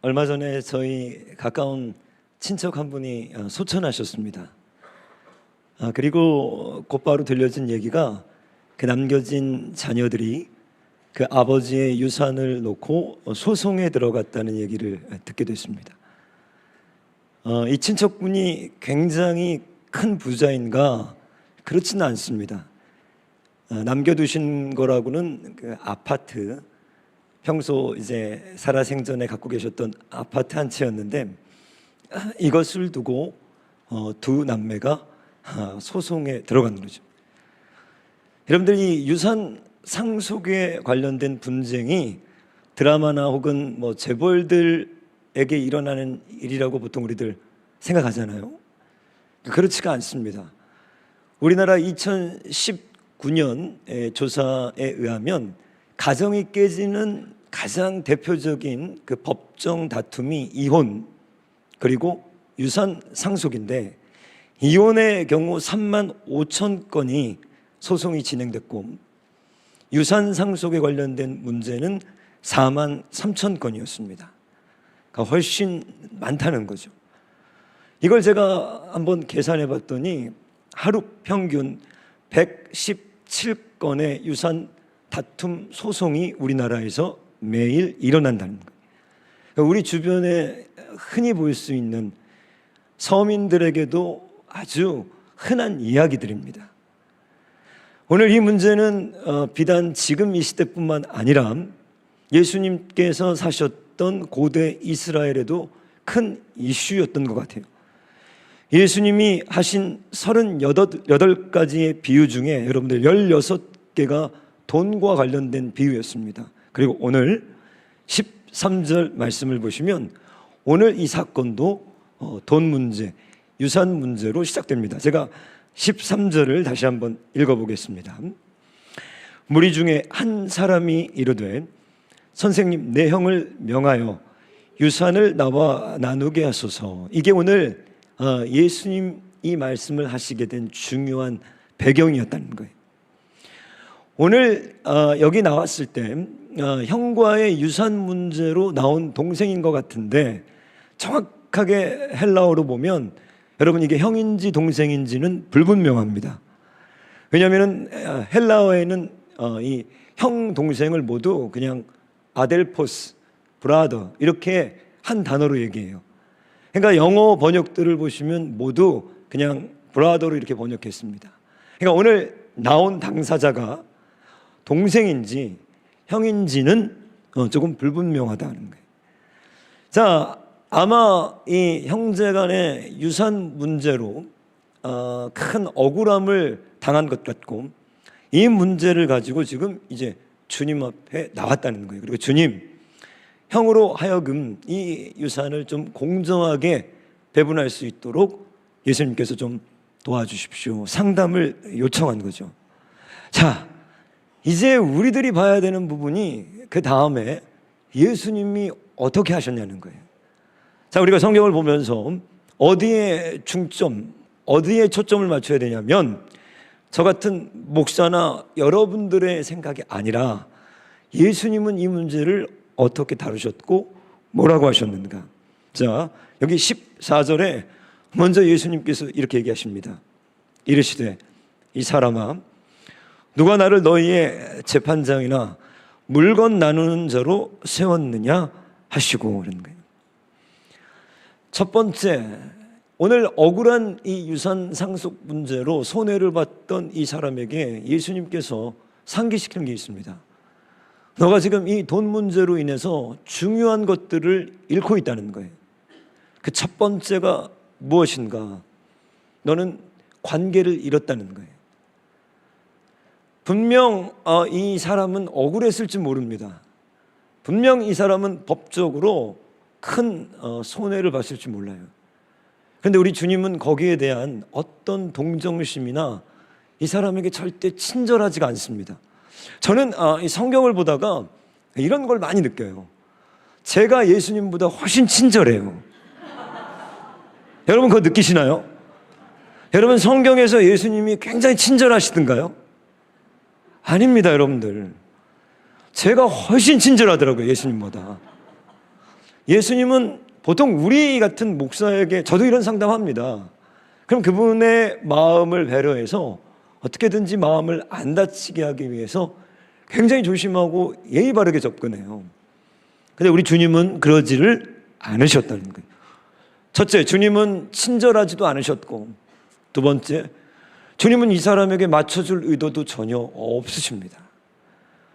얼마 전에 저희 가까운 친척 한 분이 소천하셨습니다. 그리고 곧바로 들려진 얘기가 그 남겨진 자녀들이 그 아버지의 유산을 놓고 소송에 들어갔다는 얘기를 듣게 됐습니다. 이 친척분이 굉장히 큰 부자인가? 그렇지는 않습니다. 남겨두신 거라고는 그 아파트, 평소 이제 살아생전에 갖고 계셨던 아파트 한 채였는데 이것을 두고 두 남매가 소송에 들어간 거죠. 여러분들이 유산 상속에 관련된 분쟁이 드라마나 혹은 뭐 재벌들에게 일어나는 일이라고 보통 우리들 생각하잖아요. 그렇지가 않습니다. 우리나라 2019년 조사에 의하면 가정이 깨지는 가장 대표적인 그 법정 다툼이 이혼 그리고 유산 상속인데, 이혼의 경우 3만 5천 건이 소송이 진행됐고 유산 상속에 관련된 문제는 4만 3천 건이었습니다. 그러니까 훨씬 많다는 거죠. 이걸 제가 한번 계산해 봤더니 하루 평균 117건의 유산 다툼 소송이 우리나라에서 매일 일어난다는 거예요. 그러니까 우리 주변에 흔히 볼 수 있는 서민들에게도 아주 흔한 이야기들입니다. 오늘 이 문제는 비단 지금 이 시대뿐만 아니라 예수님께서 사셨던 고대 이스라엘에도 큰 이슈였던 것 같아요. 예수님이 하신 38가지의 비유 중에 여러분들 16개가 돈과 관련된 비유였습니다. 그리고 오늘 13절 말씀을 보시면 오늘 이 사건도 돈 문제, 유산 문제로 시작됩니다. 제가 13절을 다시 한번 읽어보겠습니다. 무리 중에 한 사람이 이르되 선생님, 내 형을 명하여 유산을 나와 나누게 하소서. 이게 오늘 예수님 이 말씀을 하시게 된 중요한 배경이었다는 거예요. 오늘 여기 나왔을 때 형과의 유산 문제로 나온 동생인 것 같은데, 정확하게 헬라어로 보면 여러분 이게 형인지 동생인지는 불분명합니다. 왜냐하면 헬라어에는 이 형 동생을 모두 그냥 아델포스, 브라더 이렇게 한 단어로 얘기해요. 그러니까 영어 번역들을 보시면 모두 그냥 브라더로 이렇게 번역했습니다. 그러니까 오늘 나온 당사자가 동생인지 형인지는 조금 불분명하다는 거예요. 자, 아마 이 형제간의 유산 문제로 큰 억울함을 당한 것 같고, 이 문제를 가지고 지금 이제 주님 앞에 나왔다는 거예요. 그리고 주님, 형으로 하여금 이 유산을 좀 공정하게 배분할 수 있도록 예수님께서 좀 도와주십시오. 상담을 요청한 거죠. 자, 이제 우리들이 봐야 되는 부분이 그 다음에 예수님이 어떻게 하셨냐는 거예요. 자, 우리가 성경을 보면서 어디에 중점, 어디에 초점을 맞춰야 되냐면, 저 같은 목사나 여러분들의 생각이 아니라 예수님은 이 문제를 어떻게 다루셨고 뭐라고 하셨는가. 자, 여기 14절에 먼저 예수님께서 이렇게 얘기하십니다. 이르시되 이 사람아, 누가 나를 너희의 재판장이나 물건 나누는 자로 세웠느냐 하시고 그런 거예요. 첫 번째, 오늘 억울한 이 유산 상속 문제로 손해를 봤던 이 사람에게 예수님께서 상기시키는 게 있습니다. 너가 지금 이 돈 문제로 인해서 중요한 것들을 잃고 있다는 거예요. 그 첫 번째가 무엇인가? 너는 관계를 잃었다는 거예요. 분명 이 사람은 억울했을지 모릅니다. 분명 이 사람은 법적으로 큰 손해를 봤을지 몰라요. 그런데 우리 주님은 거기에 대한 어떤 동정심이나 이 사람에게 절대 친절하지가 않습니다. 저는 이 성경을 보다가 이런 걸 많이 느껴요. 제가 예수님보다 훨씬 친절해요. 여러분 그거 느끼시나요? 여러분 성경에서 예수님이 굉장히 친절하시던가요? 아닙니다, 여러분들. 제가 훨씬 친절하더라고요, 예수님보다. 예수님은 보통 우리 같은 목사에게, 저도 이런 상담합니다. 그럼 그분의 마음을 배려해서 어떻게든지 마음을 안 다치게 하기 위해서 굉장히 조심하고 예의 바르게 접근해요. 근데 우리 주님은 그러지를 않으셨다는 거예요. 첫째, 주님은 친절하지도 않으셨고, 두 번째, 주님은 이 사람에게 맞춰줄 의도도 전혀 없으십니다.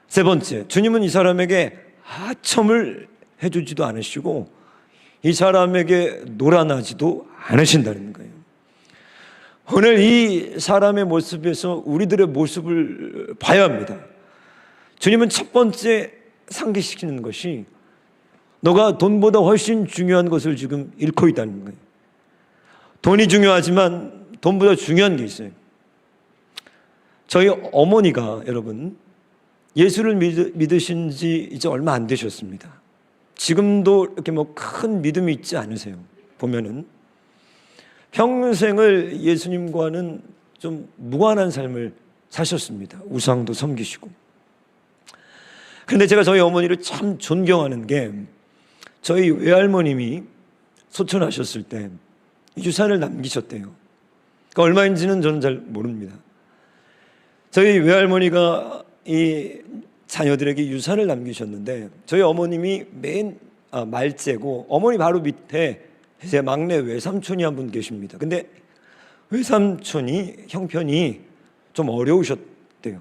세 번째, 주님은 이 사람에게 하첨을 해주지도 않으시고 이 사람에게 놀아나지도 않으신다는 거예요. 오늘 이 사람의 모습에서 우리들의 모습을 봐야 합니다. 주님은 첫 번째 상기시키는 것이 너가 돈보다 훨씬 중요한 것을 지금 잃고 있다는 거예요. 돈이 중요하지만 돈보다 중요한 게 있어요. 저희 어머니가 여러분 예수를 믿으신 지 이제 얼마 안 되셨습니다. 지금도 이렇게 뭐 큰 믿음이 있지 않으세요. 보면은 평생을 예수님과는 좀 무관한 삶을 사셨습니다. 우상도 섬기시고. 그런데 제가 저희 어머니를 참 존경하는 게 저희 외할머님이 소천하셨을 때 유산을 남기셨대요. 그러니까 얼마인지는 저는 잘 모릅니다. 저희 외할머니가 이 자녀들에게 유산을 남기셨는데 저희 어머님이 맨 말째고 어머니 바로 밑에 제 막내 외삼촌이 한 분 계십니다. 근데 외삼촌이 형편이 좀 어려우셨대요.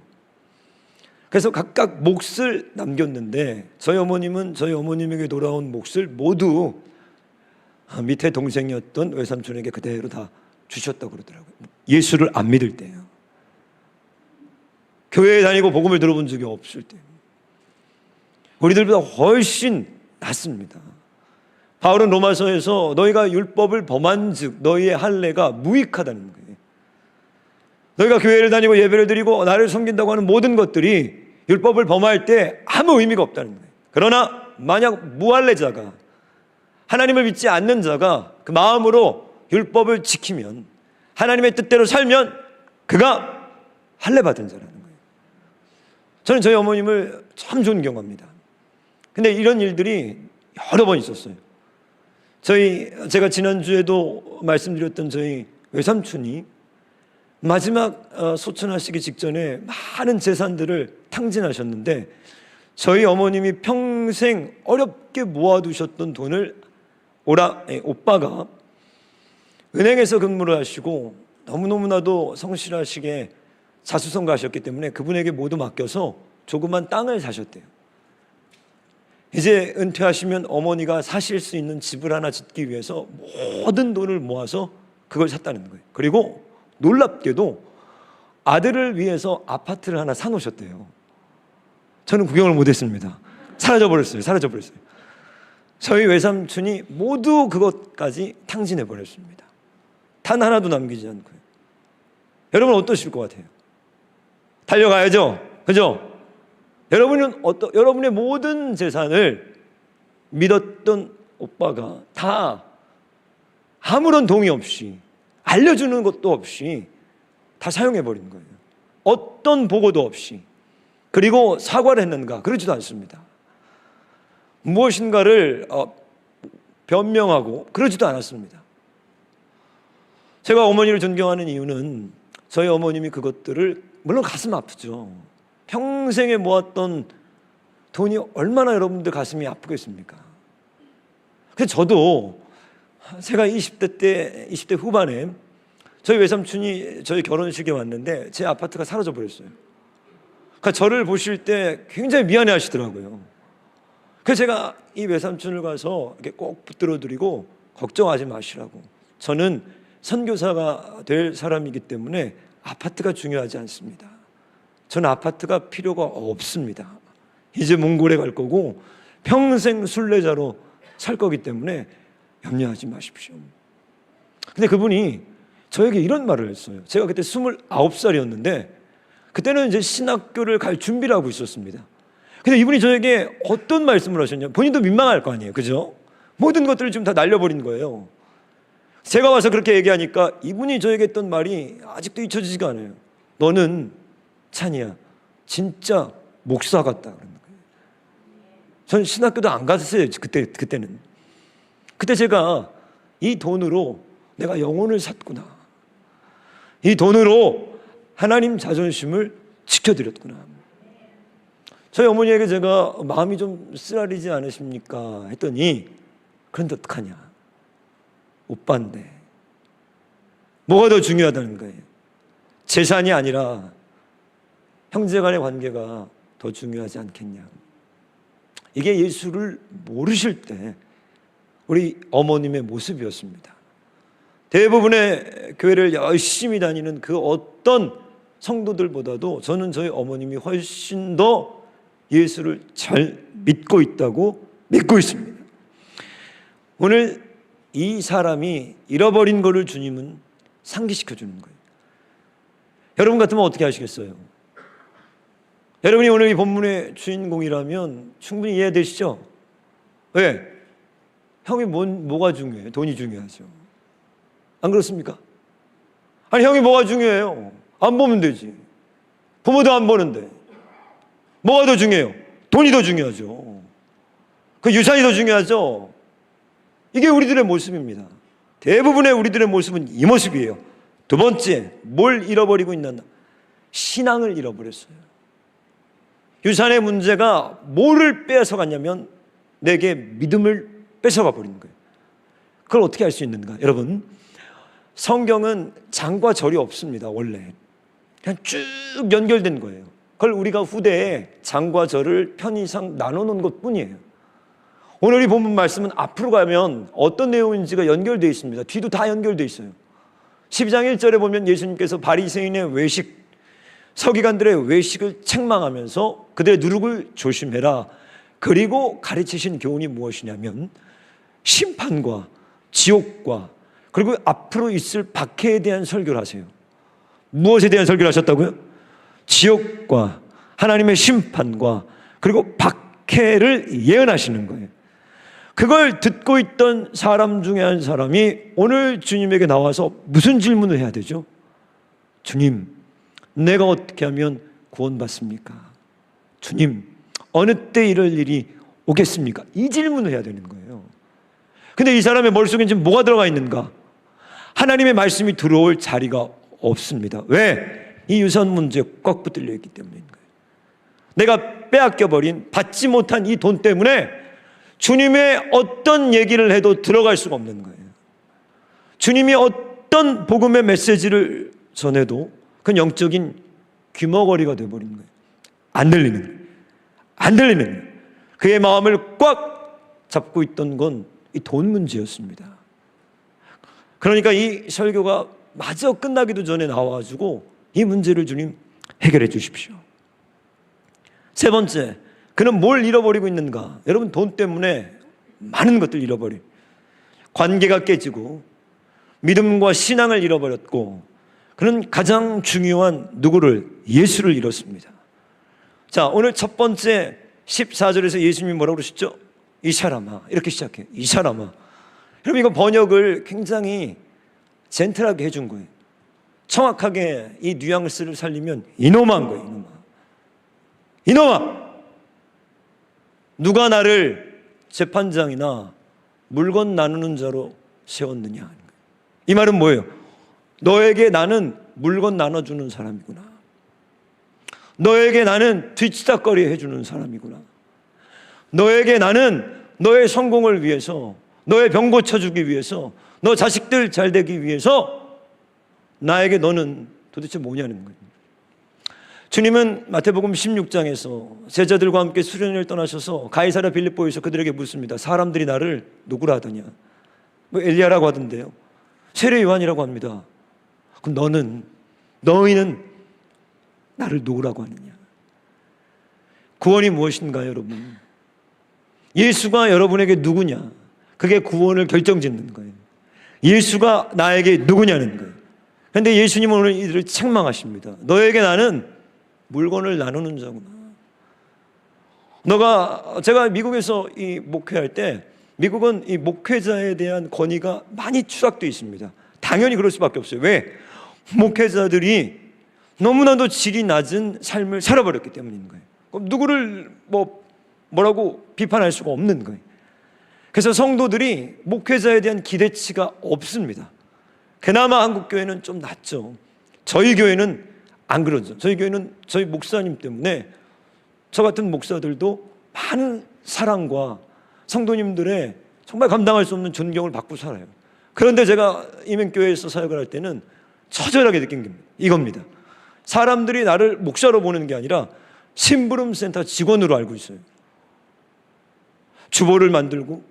그래서 각각 몫을 남겼는데 저희 어머님은 저희 어머님에게 돌아온 몫을 모두 밑에 동생이었던 외삼촌에게 그대로 다 주셨다고 그러더라고요. 예수를 안 믿을 때요. 교회에 다니고 복음을 들어본 적이 없을 때. 우리들보다 훨씬 낫습니다. 바울은 로마서에서 너희가 율법을 범한 즉 너희의 할례가 무익하다는 거예요. 너희가 교회를 다니고 예배를 드리고 나를 섬긴다고 하는 모든 것들이 율법을 범할 때 아무 의미가 없다는 거예요. 그러나 만약 무할례자가, 하나님을 믿지 않는 자가 그 마음으로 율법을 지키면, 하나님의 뜻대로 살면 그가 할례 받은 자라는 거예요. 저는 저희 어머님을 참 존경합니다. 근데 이런 일들이 여러 번 있었어요. 제가 지난주에도 말씀드렸던 저희 외삼촌이 마지막 소천하시기 직전에 많은 재산들을 탕진하셨는데 저희 어머님이 평생 어렵게 모아두셨던 돈을 오빠가 은행에서 근무를 하시고 너무너무나도 성실하시게 자수성가하셨기 때문에 그분에게 모두 맡겨서 조그만 땅을 사셨대요. 이제 은퇴하시면 어머니가 사실 수 있는 집을 하나 짓기 위해서 모든 돈을 모아서 그걸 샀다는 거예요. 그리고 놀랍게도 아들을 위해서 아파트를 하나 사놓으셨대요. 저는 구경을 못했습니다. 사라져버렸어요. 저희 외삼촌이 모두 그것까지 탕진해버렸습니다. 단 하나도 남기지 않고요. 여러분 어떠실 것 같아요? 달려가야죠. 그죠? 여러분의 모든 재산을 믿었던 오빠가 다 아무런 동의 없이, 알려주는 것도 없이 다 사용해버린 거예요. 어떤 보고도 없이. 그리고 사과를 했는가? 그러지도 않습니다. 무엇인가를 변명하고 그러지도 않았습니다. 제가 어머니를 존경하는 이유는 저희 어머님이 그것들을, 물론 가슴 아프죠. 평생에 모았던 돈이 얼마나 여러분들 가슴이 아프겠습니까? 그래서 저도 제가 20대 후반에 저희 외삼촌이 저희 결혼식에 왔는데 제 아파트가 사라져 버렸어요. 그러니까 저를 보실 때 굉장히 미안해 하시더라고요. 그래서 제가 이 외삼촌을 가서 이렇게 꼭 붙들어 드리고 걱정하지 마시라고. 저는 선교사가 될 사람이기 때문에 아파트가 중요하지 않습니다. 저는 아파트가 필요가 없습니다. 이제 몽골에 갈 거고 평생 순례자로 살 거기 때문에 염려하지 마십시오. 근데 그분이 저에게 이런 말을 했어요. 제가 그때 29살이었는데 그때는 이제 신학교를 갈 준비를 하고 있었습니다. 근데 이분이 저에게 어떤 말씀을 하셨냐? 본인도 민망할 거 아니에요. 그죠? 모든 것들을 지금 다 날려버린 거예요. 제가 와서 그렇게 얘기하니까 이분이 저에게 했던 말이 아직도 잊혀지지가 않아요. 너는 찬이야, 진짜 목사 같다 그러는 거예요. 전 신학교도 안 갔어요. 그때는. 그때 제가 이 돈으로 내가 영혼을 샀구나. 이 돈으로 하나님 자존심을 지켜드렸구나. 저희 어머니에게 제가 마음이 좀 쓰라리지 않으십니까? 했더니 그런데 어떡하냐? 오빠인데 뭐가 더 중요하다는 거예요? 재산이 아니라 형제 간의 관계가 더 중요하지 않겠냐? 이게 예수를 모르실 때 우리 어머님의 모습이었습니다. 대부분의 교회를 열심히 다니는 그 어떤 성도들보다도 저는 저희 어머님이 훨씬 더 예수를 잘 믿고 있다고 믿고 있습니다. 오늘 이 사람이 잃어버린 것을 주님은 상기시켜 주는 거예요. 여러분 같으면 어떻게 하시겠어요? 여러분이 오늘 이 본문의 주인공이라면 충분히 이해되시죠? 왜? 형이 뭐가 중요해요? 돈이 중요하죠. 안 그렇습니까? 아니 형이 뭐가 중요해요? 안 보면 되지. 부모도 안 보는데 뭐가 더 중요해요? 돈이 더 중요하죠. 그 유산이 더 중요하죠. 이게 우리들의 모습입니다. 대부분의 우리들의 모습은 이 모습이에요. 두 번째, 뭘 잃어버리고 있나? 신앙을 잃어버렸어요. 유산의 문제가 뭐를 빼앗아갔냐면 내게 믿음을 뺏어가 버린 거예요. 그걸 어떻게 할 수 있는가? 여러분, 성경은 장과 절이 없습니다. 원래 그냥 쭉 연결된 거예요. 그걸 우리가 후대에 장과 절을 편의상 나눠놓은 것뿐이에요. 오늘 이 본문 말씀은 앞으로 가면 어떤 내용인지가 연결되어 있습니다. 뒤도 다 연결되어 있어요. 12장 1절에 보면 예수님께서 바리새인의 외식, 서기관들의 외식을 책망하면서 그들의 누룩을 조심해라. 그리고 가르치신 교훈이 무엇이냐면 심판과 지옥과 그리고 앞으로 있을 박해에 대한 설교를 하세요. 무엇에 대한 설교를 하셨다고요? 지옥과 하나님의 심판과 그리고 박해를 예언하시는 거예요. 그걸 듣고 있던 사람 중에 한 사람이 오늘 주님에게 나와서 무슨 질문을 해야 되죠? 주님, 내가 어떻게 하면 구원받습니까? 주님, 어느 때 이럴 일이 오겠습니까? 이 질문을 해야 되는 거예요. 근데 이 사람의 머릿속에 지금 뭐가 들어가 있는가? 하나님의 말씀이 들어올 자리가 없습니다. 왜? 이 유산 문제에 꽉 붙들려 있기 때문인 거예요. 내가 빼앗겨버린, 받지 못한 이 돈 때문에 주님의 어떤 얘기를 해도 들어갈 수가 없는 거예요. 주님이 어떤 복음의 메시지를 전해도 그건 영적인 귀머거리가 되어버린 거예요. 안 들리는 거예요. 안 들리는 거예요. 그의 마음을 꽉 잡고 있던 건 이 돈 문제였습니다. 그러니까 이 설교가 마저 끝나기도 전에 나와가지고 이 문제를 주님 해결해 주십시오. 세 번째, 그는 뭘 잃어버리고 있는가? 여러분, 돈 때문에 많은 것들 잃어버려. 관계가 깨지고 믿음과 신앙을 잃어버렸고 그는 가장 중요한 누구를? 예수를 잃었습니다. 자, 오늘 첫 번째 14절에서 예수님이 뭐라고 그러셨죠? 이 사람아, 이렇게 시작해요. 이 사람아. 여러분, 이거 번역을 굉장히 젠틀하게 해준 거예요. 정확하게 이 뉘앙스를 살리면 이놈한 거예요. 이놈아. 이놈아. 누가 나를 재판장이나 물건 나누는 자로 세웠느냐. 이 말은 뭐예요? 너에게 나는 물건 나눠주는 사람이구나. 너에게 나는 뒤치다거리 해주는 사람이구나. 너에게 나는 너의 성공을 위해서, 너의 병 고쳐주기 위해서, 너 자식들 잘 되기 위해서 나에게 너는 도대체 뭐냐는 거예요. 주님은 마태복음 16장에서 제자들과 함께 수련을 떠나셔서 가이사랴 빌립보에서 그들에게 묻습니다. 사람들이 나를 누구라 하더냐? 뭐 엘리야라고 하던데요. 세례 요한이라고 합니다. 그럼 너희는 나를 누구라고 하느냐? 구원이 무엇인가요, 여러분? 예수가 여러분에게 누구냐? 그게 구원을 결정짓는 거예요. 예수가 나에게 누구냐는 거예요. 그런데 예수님은 오늘 이들을 책망하십니다. 너에게 나는 물건을 나누는 자구나. 제가 미국에서 이 목회할 때 미국은 이 목회자에 대한 권위가 많이 추락되어 있습니다. 당연히 그럴 수밖에 없어요. 왜? 목회자들이 너무나도 질이 낮은 삶을 살아버렸기 때문인 거예요. 그럼 누구를 뭐라고 비판할 수가 없는 거예요. 그래서 성도들이 목회자에 대한 기대치가 없습니다. 그나마 한국 교회는 좀 낫죠. 저희 교회는 안 그러죠. 저희 교회는 저희 목사님 때문에 저 같은 목사들도 많은 사랑과 성도님들의 정말 감당할 수 없는 존경을 받고 살아요. 그런데 제가 이민교회에서 사역을 할 때는 처절하게 느낀 게 이겁니다. 사람들이 나를 목사로 보는 게 아니라 심부름센터 직원으로 알고 있어요. 주보를 만들고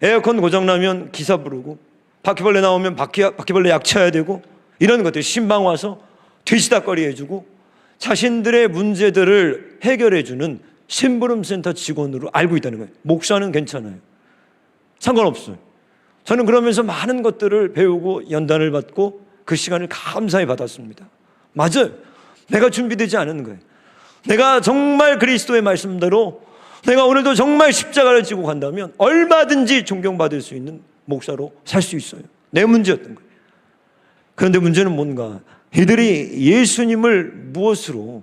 에어컨 고장나면 기사 부르고 바퀴벌레 나오면 바퀴벌레 약 쳐야 되고 이런 것들, 신방 와서 뒤시다거리 해주고 자신들의 문제들을 해결해주는 심부름센터 직원으로 알고 있다는 거예요. 목사는 괜찮아요. 상관없어요. 저는 그러면서 많은 것들을 배우고 연단을 받고 그 시간을 감사히 받았습니다. 맞아요. 내가 준비되지 않은 거예요. 내가 정말 그리스도의 말씀대로 내가 오늘도 정말 십자가를 지고 간다면 얼마든지 존경받을 수 있는 목사로 살 수 있어요. 내 문제였던 거예요. 그런데 문제는 뭔가, 이들이 예수님을 무엇으로,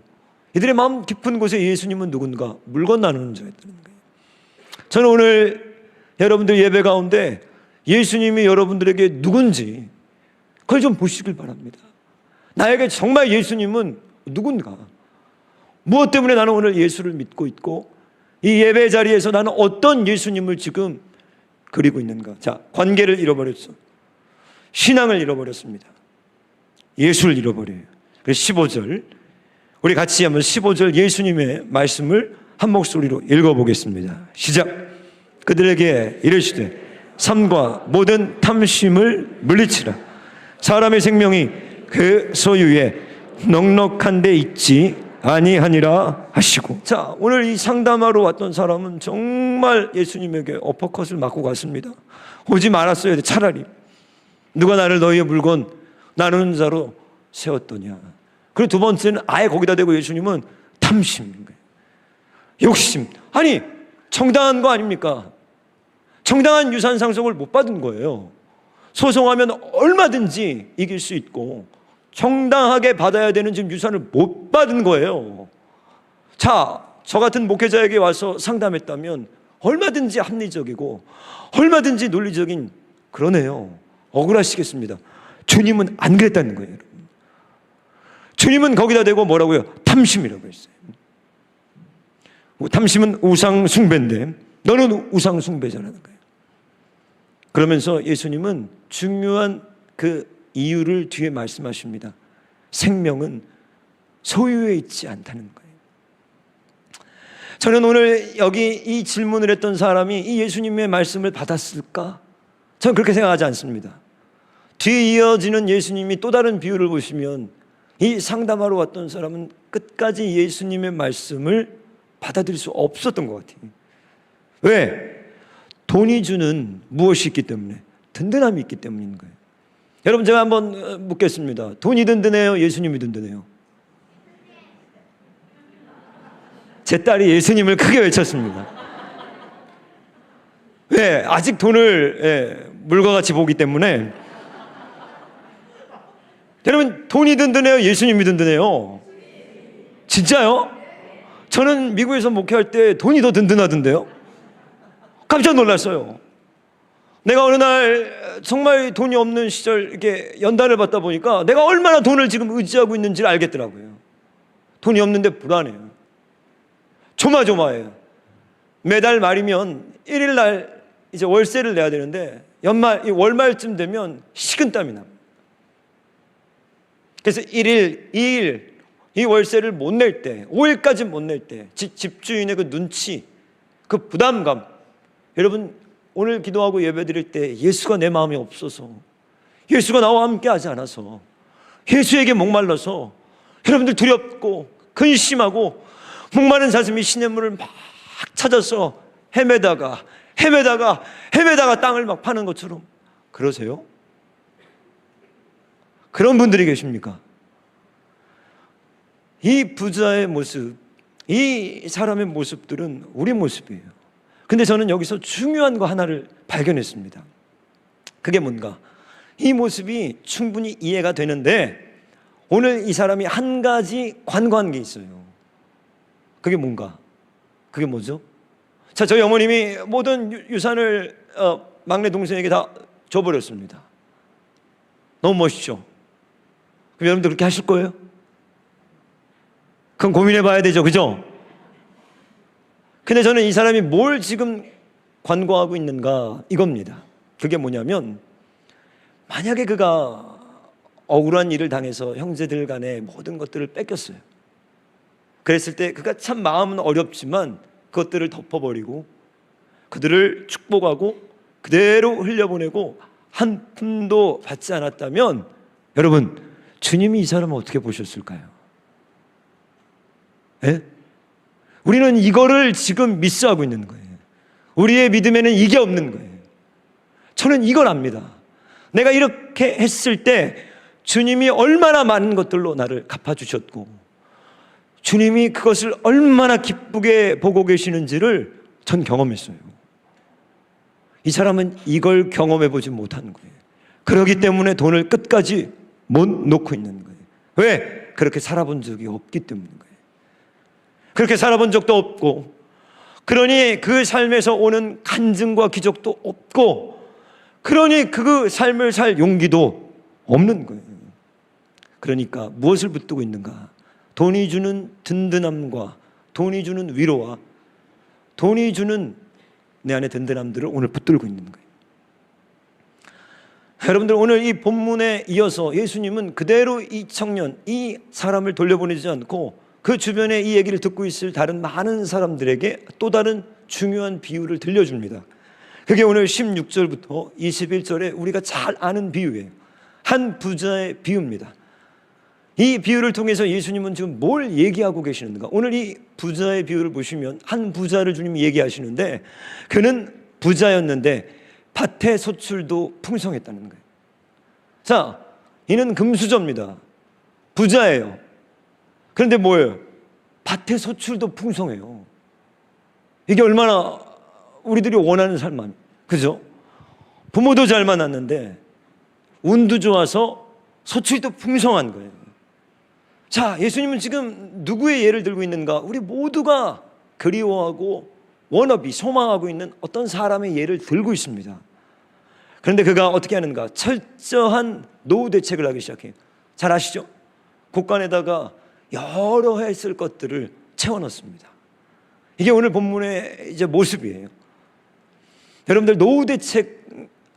이들의 마음 깊은 곳에 예수님은 누군가 물건 나누는 자였다는 거예요. 저는 오늘 여러분들 예배 가운데 예수님이 여러분들에게 누군지 그걸 좀 보시길 바랍니다. 나에게 정말 예수님은 누군가, 무엇 때문에 나는 오늘 예수를 믿고 있고 이 예배 자리에서 나는 어떤 예수님을 지금 그리고 있는가. 자, 관계를 잃어버렸어. 신앙을 잃어버렸습니다. 예수를 잃어버려요. 그래서 15절, 우리 같이 한번 15절 예수님의 말씀을 한 목소리로 읽어보겠습니다. 시작. 그들에게 이르시되 삶과 모든 탐심을 물리치라. 사람의 생명이 그 소유에 넉넉한 데 있지 아니하니라 하시고. 자, 오늘 이 상담하러 왔던 사람은 정말 예수님에게 어퍼컷을 맞고 갔습니다. 오지 말았어야 돼. 차라리 누가 나를 너희의 물건 나누는 자로 세웠더냐. 그리고 두 번째는 아예 거기다 대고 예수님은 탐심인 거예요. 욕심. 아니, 정당한 거 아닙니까? 정당한 유산 상속을 못 받은 거예요. 소송하면 얼마든지 이길 수 있고 정당하게 받아야 되는 지금 유산을 못 받은 거예요. 자, 저 같은 목회자에게 와서 상담했다면 얼마든지 합리적이고 얼마든지 논리적인, 그러네요. 억울하시겠습니다. 주님은 안 그랬다는 거예요. 여러분. 주님은 거기다 대고 뭐라고요? 탐심이라고 했어요. 탐심은 우상 숭배인데 너는 우상 숭배자라는 거예요. 그러면서 예수님은 중요한 그 이유를 뒤에 말씀하십니다. 생명은 소유에 있지 않다는 거예요. 저는 오늘 여기 이 질문을 했던 사람이 이 예수님의 말씀을 받았을까? 저는 그렇게 생각하지 않습니다. 뒤에 이어지는 예수님이 또 다른 비유를 보시면 이 상담하러 왔던 사람은 끝까지 예수님의 말씀을 받아들일 수 없었던 것 같아요. 왜? 돈이 주는 무엇이 있기 때문에? 든든함이 있기 때문인 거예요. 여러분, 제가 한번 묻겠습니다. 돈이 든든해요? 예수님이 든든해요? 제 딸이 예수님을 크게 외쳤습니다. 왜? 아직 돈을 물과 같이 보기 때문에. 여러분, 돈이 든든해요? 예수님이 든든해요? 진짜요? 저는 미국에서 목회할 때 돈이 더 든든하던데요? 깜짝 놀랐어요. 내가 어느 날 정말 돈이 없는 시절 이렇게 연단을 받다 보니까 내가 얼마나 돈을 지금 의지하고 있는지를 알겠더라고요. 돈이 없는데 불안해요. 조마조마해요. 매달 말이면 1일 날 이제 월세를 내야 되는데 월말쯤 되면 식은땀이 납니다. 그래서 1일, 2일 이 월세를 못 낼 때, 5일까지 못 낼 때 집주인의 그 눈치, 그 부담감. 여러분, 오늘 기도하고 예배드릴 때 예수가 내 마음에 없어서, 예수가 나와 함께 하지 않아서, 예수에게 목말라서 여러분들 두렵고 근심하고 목마른 사슴이 시냇물을 막 찾아서 헤매다가 땅을 막 파는 것처럼 그러세요? 그런 분들이 계십니까? 이 부자의 모습, 이 사람의 모습들은 우리 모습이에요. 근데 저는 여기서 중요한 거 하나를 발견했습니다. 그게 뭔가? 이 모습이 충분히 이해가 되는데 오늘 이 사람이 한 가지 관과한 게 있어요. 그게 뭔가? 그게 뭐죠? 자, 저희 어머님이 모든 유산을 막내 동생에게 다 줘버렸습니다. 너무 멋있죠? 그럼 여러분들 그렇게 하실 거예요? 그건 고민해 봐야 되죠, 그죠? 근데 저는 이 사람이 뭘 지금 관고하고 있는가 이겁니다. 그게 뭐냐면, 만약에 그가 억울한 일을 당해서 형제들 간에 모든 것들을 뺏겼어요. 그랬을 때 그가 참 마음은 어렵지만 그것들을 덮어버리고 그들을 축복하고 그대로 흘려보내고 한 푼도 받지 않았다면, 여러분, 주님이 이 사람을 어떻게 보셨을까요? 예? 우리는 이거를 지금 미스하고 있는 거예요. 우리의 믿음에는 이게 없는 거예요. 저는 이걸 압니다. 내가 이렇게 했을 때 주님이 얼마나 많은 것들로 나를 갚아주셨고, 주님이 그것을 얼마나 기쁘게 보고 계시는지를 전 경험했어요. 이 사람은 이걸 경험해 보지 못한 거예요. 그렇기 때문에 돈을 끝까지 못 놓고 있는 거예요. 왜? 그렇게 살아본 적이 없기 때문인 거예요. 그렇게 살아본 적도 없고, 그러니 그 삶에서 오는 간증과 기적도 없고, 그러니 그 삶을 살 용기도 없는 거예요. 그러니까 무엇을 붙들고 있는가? 돈이 주는 든든함과 돈이 주는 위로와 돈이 주는 내 안의 든든함들을 오늘 붙들고 있는 거예요. 여러분들, 오늘 이 본문에 이어서 예수님은 그대로 이 청년, 이 사람을 돌려보내지 않고 그 주변에 이 얘기를 듣고 있을 다른 많은 사람들에게 또 다른 중요한 비유를 들려줍니다. 그게 오늘 16절부터 21절에 우리가 잘 아는 비유예요. 한 부자의 비유입니다. 이 비유를 통해서 예수님은 지금 뭘 얘기하고 계시는가? 오늘 이 부자의 비유를 보시면 한 부자를 주님이 얘기하시는데, 그는 부자였는데 밭의 소출도 풍성했다는 거예요. 자, 이는 금수저입니다. 부자예요. 그런데 뭐예요? 밭의 소출도 풍성해요. 이게 얼마나 우리들이 원하는 삶 아니에요? 그죠? 부모도 잘 만났는데 운도 좋아서 소출도 풍성한 거예요. 자, 예수님은 지금 누구의 예를 들고 있는가? 우리 모두가 그리워하고 워너비, 소망하고 있는 어떤 사람의 예를 들고 있습니다. 그런데 그가 어떻게 하는가? 철저한 노후 대책을 하기 시작해요. 잘 아시죠? 곳간에다가 여러 해 쓸 것들을 채워넣습니다. 이게 오늘 본문의 이제 모습이에요. 여러분들, 노후 대책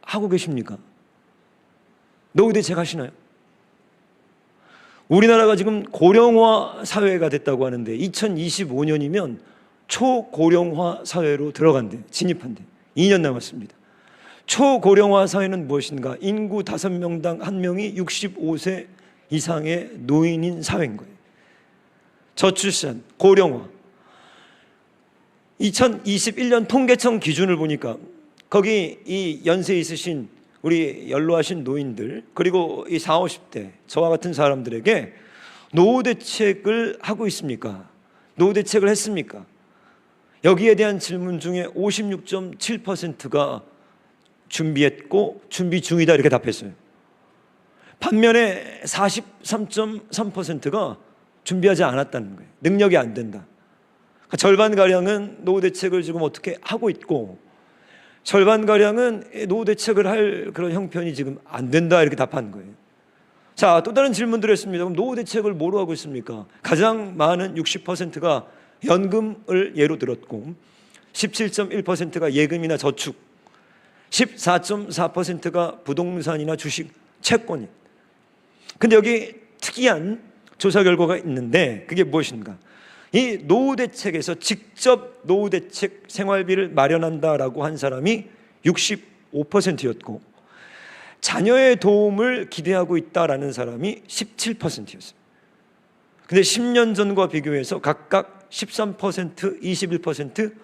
하고 계십니까? 노후 대책 하시나요? 우리나라가 지금 고령화 사회가 됐다고 하는데 2025년이면 초고령화 사회로 들어간대, 진입한대. 2년 남았습니다. 초고령화 사회는 무엇인가? 인구 5명당 1명이 65세 이상의 노인인 사회인 거예요. 저출산, 고령화. 2021년 통계청 기준을 보니까 거기 이 연세 있으신 우리 연로하신 노인들, 그리고 이 40, 50대 저와 같은 사람들에게 노후 대책을 하고 있습니까? 노후 대책을 했습니까? 여기에 대한 질문 중에 56.7%가 준비했고 준비 중이다 이렇게 답했어요. 반면에 43.3%가 준비하지 않았다는 거예요. 능력이 안 된다. 그러니까 절반가량은 노후 대책을 지금 어떻게 하고 있고, 절반가량은 노후 대책을 할 그런 형편이 지금 안 된다 이렇게 답한 거예요. 자, 또 다른 질문들을 했습니다. 그럼 노후 대책을 뭐로 하고 있습니까? 가장 많은 60%가 연금을 예로 들었고, 17.1%가 예금이나 저축, 14.4%가 부동산이나 주식, 채권이. 근데 여기 특이한 조사 결과가 있는데 그게 무엇인가? 이 노후 대책에서 직접 노후 대책 생활비를 마련한다라고 한 사람이 65%였고, 자녀의 도움을 기대하고 있다라는 사람이 17%였어요. 근데 10년 전과 비교해서 각각 13%, 21%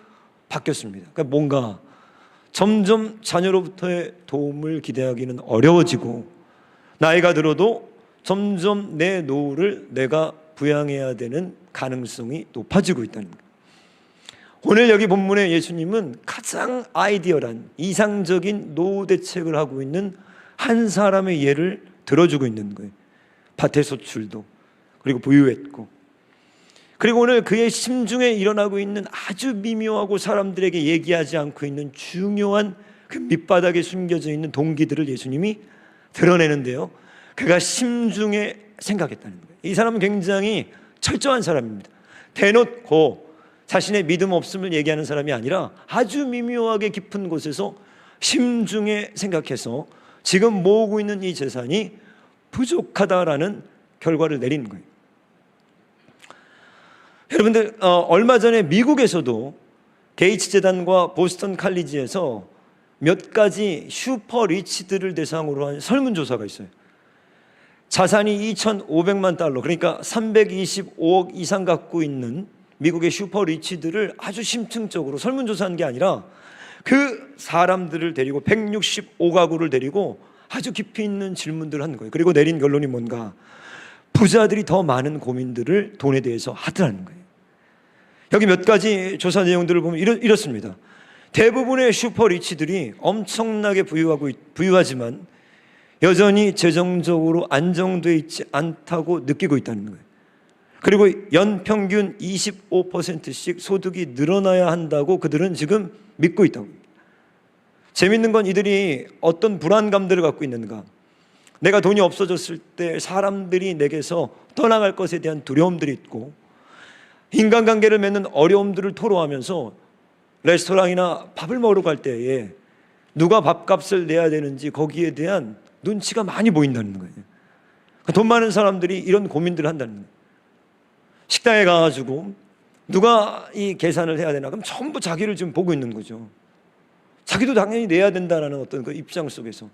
바뀌었습니다. 그러니까 뭔가 점점 자녀로부터의 도움을 기대하기는 어려워지고, 나이가 들어도 점점 내 노후를 내가 부양해야 되는 가능성이 높아지고 있다는 거예요. 오늘 여기 본문에 예수님은 가장 아이디어란 이상적인 노후 대책을 하고 있는 한 사람의 예를 들어주고 있는 거예요. 밭의 소출도, 그리고 부유했고, 그리고 오늘 그의 심중에 일어나고 있는 아주 미묘하고 사람들에게 얘기하지 않고 있는 중요한 그 밑바닥에 숨겨져 있는 동기들을 예수님이 드러내는데요, 그가 심중에 생각했다는 거예요. 이 사람은 굉장히 철저한 사람입니다. 대놓고 자신의 믿음 없음을 얘기하는 사람이 아니라 아주 미묘하게 깊은 곳에서 심중에 생각해서 지금 모으고 있는 이 재산이 부족하다라는 결과를 내린 거예요. 여러분들, 얼마 전에 미국에서도 게이츠 재단과 보스턴 칼리지에서 몇 가지 슈퍼 리치들을 대상으로 한 설문조사가 있어요. 자산이 2,500만 달러, 그러니까 325억 이상 갖고 있는 미국의 슈퍼 리치들을 아주 심층적으로 설문조사한 게 아니라 그 사람들을 데리고 165가구를 데리고 아주 깊이 있는 질문들을 한 거예요. 그리고 내린 결론이 뭔가? 부자들이 더 많은 고민들을 돈에 대해서 하더라는 거예요. 여기 몇 가지 조사 내용들을 보면 이렇습니다. 대부분의 슈퍼 리치들이 엄청나게 부유하지만 여전히 재정적으로 안정되어 있지 않다고 느끼고 있다는 거예요. 그리고 연평균 25%씩 소득이 늘어나야 한다고 그들은 지금 믿고 있다고 합니다. 재밌는 건 이들이 어떤 불안감들을 갖고 있는가? 내가 돈이 없어졌을 때 사람들이 내게서 떠나갈 것에 대한 두려움들이 있고, 인간관계를 맺는 어려움들을 토로하면서 레스토랑이나 밥을 먹으러 갈 때에 누가 밥값을 내야 되는지 거기에 대한 눈치가 많이 보인다는 거예요. 돈 많은 사람들이 이런 고민들을 한다는 거예요. 식당에 가가지고 누가 이 계산을 해야 되나? 그럼 전부 자기를 지금 보고 있는 거죠. 자기도 당연히 내야 된다는 어떤 그 입장 속에서.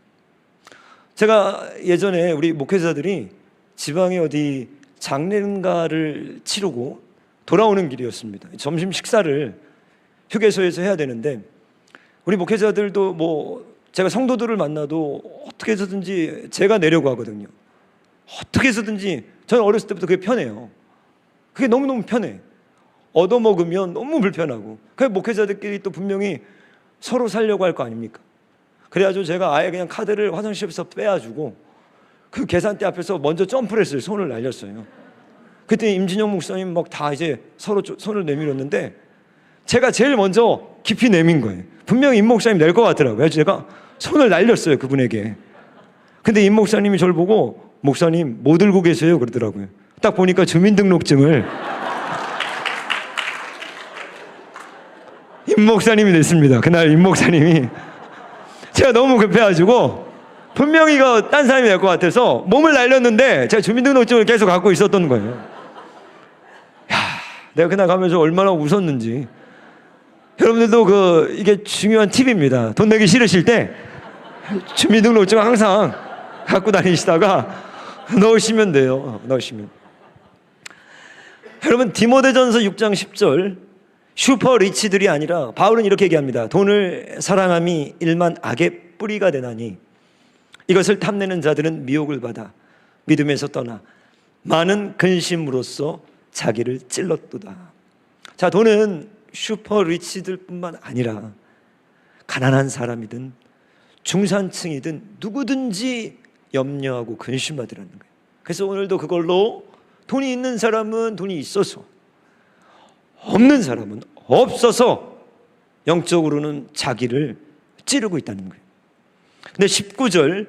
제가 예전에 우리 목회자들이 지방에 어디 장례가를 치르고 돌아오는 길이었습니다. 점심 식사를 휴게소에서 해야 되는데, 우리 목회자들도 뭐 제가 성도들을 만나도 어떻게 해서든지 제가 내려고 하거든요. 어떻게 해서든지. 저는 어렸을 때부터 그게 편해요. 그게 너무너무 편해. 얻어먹으면 너무 불편하고. 그래서 목회자들끼리 또 분명히 서로 살려고 할 거 아닙니까? 그래가지고 제가 아예 그냥 카드를 화장실에서 빼가지고 그 계산대 앞에서 먼저 점프를 했어요. 손을 날렸어요. 그때 임진영 목사님 막 다 이제 서로 손을 내밀었는데 제가 제일 먼저 깊이 내민 거예요. 분명히 임 목사님 낼 것 같더라고요. 그래서 제가 손을 날렸어요, 그분에게. 근데 임 목사님이 저를 보고 목사님 뭐 들고 계세요? 그러더라고요. 딱 보니까 주민등록증을 임 목사님이 냈습니다. 그날 임 목사님이. 제가 너무 급해가지고 분명히 이거 딴 사람이 낼 것 같아서 몸을 날렸는데 제가 주민등록증을 계속 갖고 있었던 거예요. 야, 내가 그날 가면서 얼마나 웃었는지. 여러분들도 이게 중요한 팁입니다. 돈 내기 싫으실 때 주민등록증 항상 갖고 다니시다가 넣으시면 돼요. 넣으시면. 여러분, 디모데전서 6장 10절, 슈퍼 리치들이 아니라 바울은 이렇게 얘기합니다. 돈을 사랑함이 일만 악의 뿌리가 되나니 이것을 탐내는 자들은 미혹을 받아 믿음에서 떠나 많은 근심으로써 자기를 찔렀도다. 자, 돈은 슈퍼 리치들 뿐만 아니라 가난한 사람이든 중산층이든 누구든지 염려하고 근심하더라는 거예요. 그래서 오늘도 그걸로 돈이 있는 사람은 돈이 있어서, 없는 사람은 없어서 영적으로는 자기를 찌르고 있다는 거예요. 근데 19절,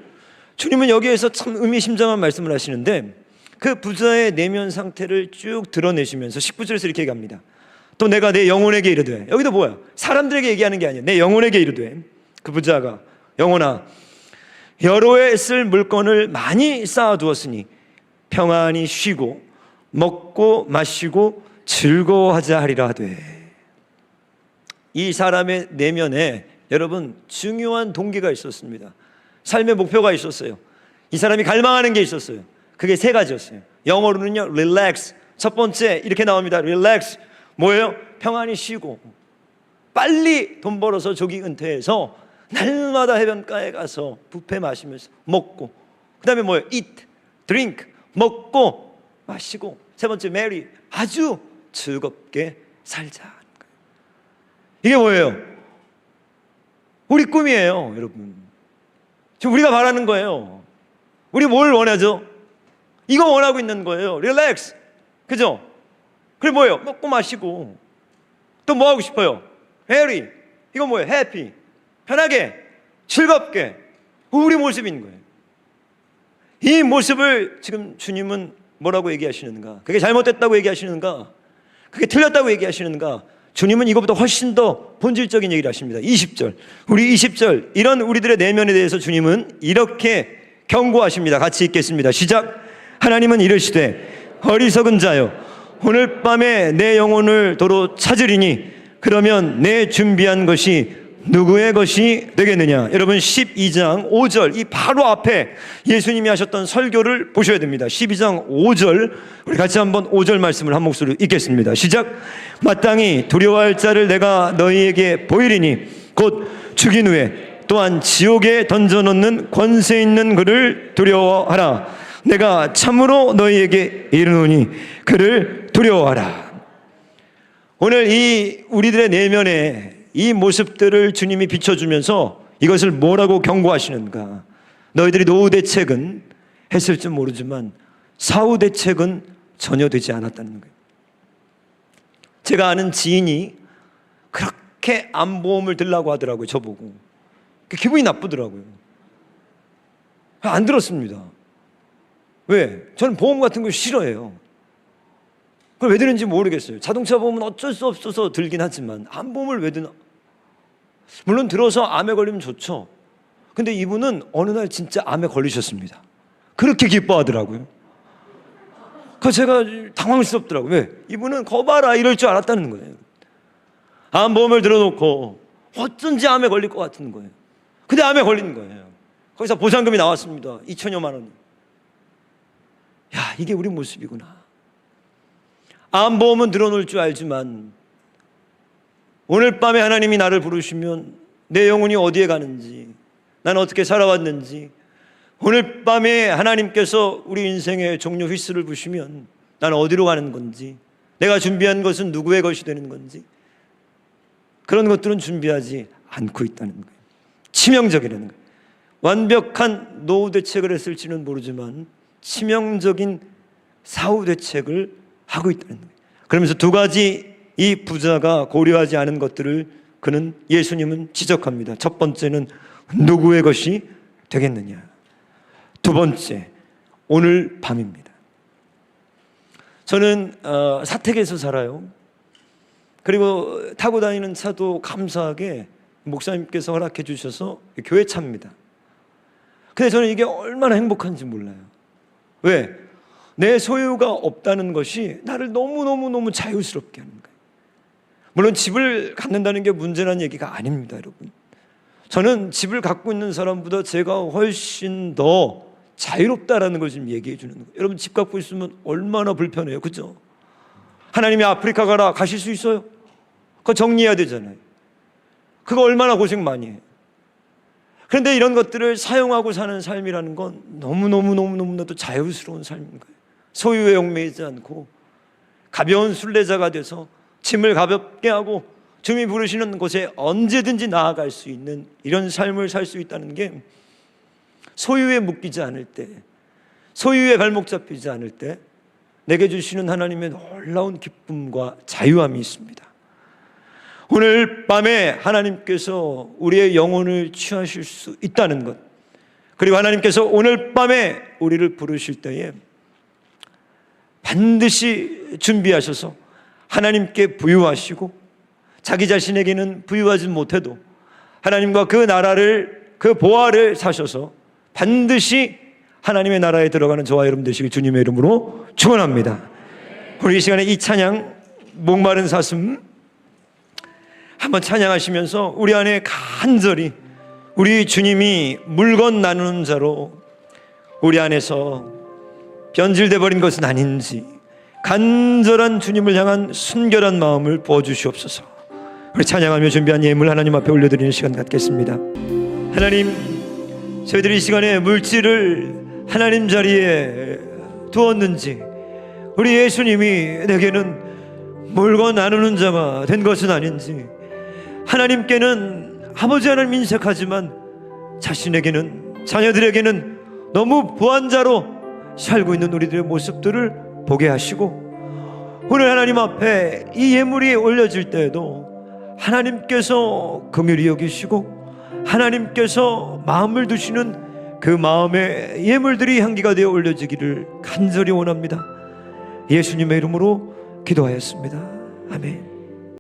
주님은 여기에서 참 의미심장한 말씀을 하시는데 그 부자의 내면 상태를 쭉 드러내시면서 19절에서 이렇게 얘기합니다. 또 내가 내 영혼에게 이르되, 여기도 뭐야? 사람들에게 얘기하는 게 아니에요. 내 영혼에게 이르되, 그 부자가, 영혼아, 여러 해 쓸 물건을 많이 쌓아두었으니 평안히 쉬고 먹고 마시고 즐거워하자 하리라 하되. 이 사람의 내면에 여러분 중요한 동기가 있었습니다. 삶의 목표가 있었어요. 이 사람이 갈망하는 게 있었어요. 그게 세 가지였어요. 영어로는요, relax. 첫 번째 이렇게 나옵니다. relax. 뭐예요? 평안히 쉬고 빨리 돈 벌어서 조기 은퇴해서 날마다 해변가에 가서 뷔페 마시면서 먹고, 그 다음에 뭐예요? eat, drink. 먹고 마시고, 세 번째 marry. 아주 즐겁게 살자. 이게 뭐예요? 우리 꿈이에요, 여러분. 지금 우리가 바라는 거예요. 우리 뭘 원하죠? 이거 원하고 있는 거예요. relax. 그죠? 그래 뭐예요? 먹고 마시고 또 뭐 하고 싶어요? 해리, 이거 뭐예요? 해피, 편하게, 즐겁게, 우리 모습인 거예요. 이 모습을 지금 주님은 뭐라고 얘기하시는가? 그게 잘못됐다고 얘기하시는가? 그게 틀렸다고 얘기하시는가? 주님은 이것보다 훨씬 더 본질적인 얘기를 하십니다. 20절, 우리 20절, 이런 우리들의 내면에 대해서 주님은 이렇게 경고하십니다. 같이 읽겠습니다. 시작. 하나님은 이르시되 어리석은 자여, 오늘 밤에 내 영혼을 도로 찾으리니 그러면 내 준비한 것이 누구의 것이 되겠느냐. 여러분 12장 5절, 이 바로 앞에 예수님이 하셨던 설교를 보셔야 됩니다. 12장 5절, 우리 같이 한번 5절 말씀을 한 목소리로 읽겠습니다. 시작. 마땅히 두려워할 자를 내가 너희에게 보이리니 곧 죽인 후에 또한 지옥에 던져놓는 권세 있는 그를 두려워하라. 내가 참으로 너희에게 이르노니 그를 두려워하라. 오늘 이 우리들의 내면에 이 모습들을 주님이 비춰주면서 이것을 뭐라고 경고하시는가? 너희들이 노후 대책은 했을지 모르지만 사후 대책은 전혀 되지 않았다는 거예요. 제가 아는 지인이 그렇게 암보험을 들라고 하더라고요. 저보고 기분이 나쁘더라고요. 안 들었습니다. 왜? 저는 보험 같은 거 싫어해요. 그걸 왜 드는지 모르겠어요. 자동차 보험은 어쩔 수 없어서 들긴 하지만 암보험을 왜 드나? 물론 들어서 암에 걸리면 좋죠. 근데 이분은 어느 날 진짜 암에 걸리셨습니다. 그렇게 기뻐하더라고요. 그래서 제가 당황스럽더라고요. 왜? 이분은 거봐라 이럴 줄 알았다는 거예요. 암보험을 들어놓고 어쩐지 암에 걸릴 것 같은 거예요. 근데 암에 걸린 거예요. 거기서 보상금이 나왔습니다. 2천여만 원. 야, 이게 우리 모습이구나. 암보험은 들어놓을 줄 알지만 오늘 밤에 하나님이 나를 부르시면 내 영혼이 어디에 가는지, 나는 어떻게 살아왔는지, 오늘 밤에 하나님께서 우리 인생의 종료 휘슬을 부시면 나는 어디로 가는 건지, 내가 준비한 것은 누구의 것이 되는 건지, 그런 것들은 준비하지 않고 있다는 거예요. 치명적이라는 거예요. 완벽한 노후 대책을 했을지는 모르지만 치명적인 사후 대책을 하고 있다는 거예요. 그러면서 두 가지 이 부자가 고려하지 않은 것들을 예수님은 지적합니다. 첫 번째는 누구의 것이 되겠느냐. 두 번째, 오늘 밤입니다. 저는 사택에서 살아요. 그리고 타고 다니는 차도 감사하게 목사님께서 허락해 주셔서 교회 차입니다. 근데 저는 이게 얼마나 행복한지 몰라요. 왜? 내 소유가 없다는 것이 나를 너무너무 자유스럽게 하는 거예요. 물론 집을 갖는다는 게 문제라는 얘기가 아닙니다, 여러분. 저는 집을 갖고 있는 사람보다 제가 훨씬 더 자유롭다라는 걸 지금 얘기해 주는 거예요. 여러분 집 갖고 있으면 얼마나 불편해요, 그죠? 하나님이 아프리카 가라, 가실 수 있어요? 그거 정리해야 되잖아요. 그거 얼마나 고생 많이 해요. 그런데 이런 것들을 사용하고 사는 삶이라는 건 너무나도 자유스러운 삶인 거예요. 소유에 얽매이지 않고 가벼운 순례자가 돼서 짐을 가볍게 하고 주님이 부르시는 곳에 언제든지 나아갈 수 있는 이런 삶을 살 수 있다는 게 소유에 묶이지 않을 때, 소유에 발목 잡히지 않을 때 내게 주시는 하나님의 놀라운 기쁨과 자유함이 있습니다. 오늘 밤에 하나님께서 우리의 영혼을 취하실 수 있다는 것, 그리고 하나님께서 오늘 밤에 우리를 부르실 때에 반드시 준비하셔서 하나님께 부유하시고 자기 자신에게는 부유하지 못해도 하나님과 그 나라를, 그 보화를 사셔서 반드시 하나님의 나라에 들어가는 저와 여러분 되시길 주님의 이름으로 축원합니다. 우리 이 시간에 이 찬양 목마른 사슴 한번 찬양하시면서 우리 안에 간절히 우리 주님이 물건 나누는 자로 우리 안에서 변질돼 버린 것은 아닌지 간절한 주님을 향한 순결한 마음을 부어주시옵소서. 우리 찬양하며 준비한 예물 하나님 앞에 올려드리는 시간 갖겠습니다. 하나님, 저희들이 이 시간에 물질을 하나님 자리에 두었는지 우리 예수님이 내게는 물건 나누는 자가 된 것은 아닌지, 하나님께는 아버지 하나님 인색하지만 자신에게는, 자녀들에게는 너무 부한자로 살고 있는 우리들의 모습들을 보게 하시고 오늘 하나님 앞에 이 예물이 올려질 때에도 하나님께서 긍휼히 여기시고 하나님께서 마음을 두시는 그 마음의 예물들이 향기가 되어 올려지기를 간절히 원합니다. 예수님의 이름으로 기도하였습니다. 아멘.